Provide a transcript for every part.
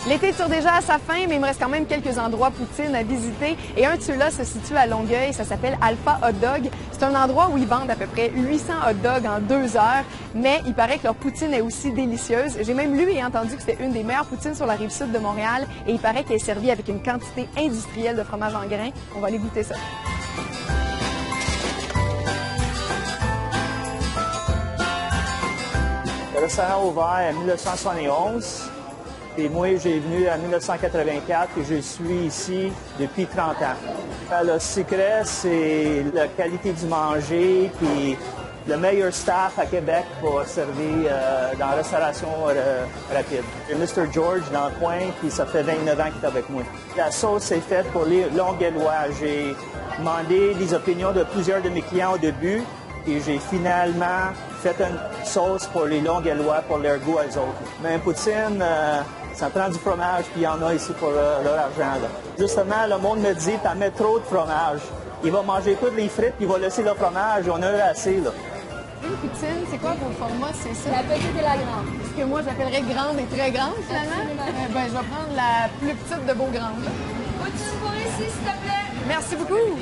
L'été tire déjà à sa fin, mais il me reste quand même quelques endroits poutine à visiter. Et un de ceux-là se situe à Longueuil, ça s'appelle Alpha Hot Dog. C'est un endroit où ils vendent à peu près 800 hot dogs en 2 heures, mais il paraît que leur poutine est aussi délicieuse. J'ai même lu et entendu que c'était une des meilleures poutines sur la rive sud de Montréal, et il paraît qu'elle est servie avec une quantité industrielle de fromage en grains. On va aller goûter ça. Le restaurant a ouvert en 1971. Et moi, j'ai venu en 1984 et je suis ici depuis 30 ans. Le secret, c'est la qualité du manger puis le meilleur staff à Québec pour servir dans la restauration rapide. J'ai Mr. George dans le coin, puis ça fait 29 ans qu'il est avec moi. La sauce est faite pour les Longueuillois. J'ai demandé les opinions de plusieurs de mes clients au début et j'ai finalement fait une sauce pour les Longueuillois pour leur goût à eux autres. Mais un poutine, ça prend du fromage, puis il y en a ici pour leur argent. Là. Justement, le monde me dit, t'en mets trop de fromage. Il va manger toutes les frites, puis il va laisser le fromage. On a assez, là. Une poutine, c'est quoi vos formats, c'est ça? La petite et la grande. Ce que moi, j'appellerais grande et très grande, finalement. Ben, je vais prendre la plus petite de vos grandes. Poutine pour ici, s'il te plaît. Merci beaucoup.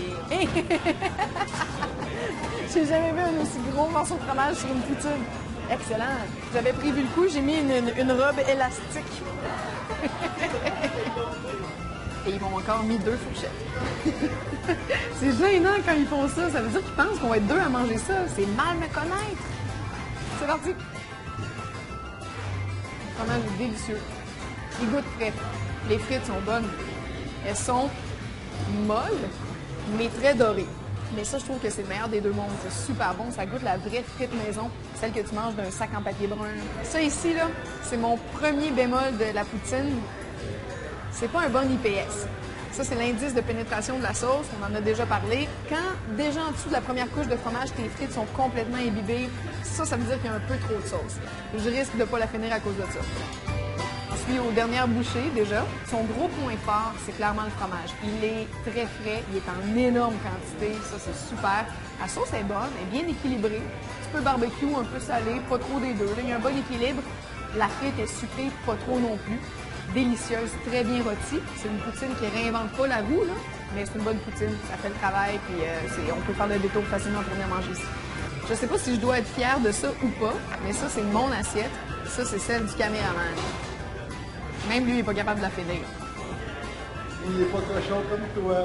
J'ai jamais vu un aussi gros morceau de fromage sur une poutine. Excellent. J'avais prévu le coup, j'ai mis une robe élastique. Et ils m'ont encore mis 2 fourchettes. C'est gênant quand ils font ça. Ça veut dire qu'ils pensent qu'on va être 2 à manger ça. C'est mal me connaître. C'est parti. Le fromage est délicieux. Il goûte frais. Les frites sont bonnes. Elles sont molles, mais très dorées. Mais ça, je trouve que c'est le meilleur des deux mondes. C'est super bon. Ça goûte la vraie frite maison, celle que tu manges d'un sac en papier brun. Ça ici, là, c'est mon premier bémol de la poutine. C'est pas un bon IPS. Ça, c'est l'indice de pénétration de la sauce. On en a déjà parlé. Quand, déjà en dessous de la première couche de fromage, tes frites sont complètement imbibées, ça veut dire qu'il y a un peu trop de sauce. Je risque de ne pas la finir à cause de ça. Je suis aux dernières bouchées, déjà. Son gros point fort, c'est clairement le fromage. Il est très frais, il est en énorme quantité. Ça, c'est super. La sauce est bonne, elle est bien équilibrée. Un petit peu barbecue, un peu salé, pas trop des deux. Là, il y a un bon équilibre. La frite est sucrée, pas trop non plus. Délicieuse, très bien rôtie. C'est une poutine qui réinvente pas la roue, là, mais c'est une bonne poutine. Ça fait le travail, puis on peut faire le détour facilement pour venir manger ici. Je sais pas si je dois être fière de ça ou pas, mais ça, c'est mon assiette. Ça, c'est celle du caméraman. Même lui, il n'est pas capable de la finir. Il n'est pas cochon comme toi.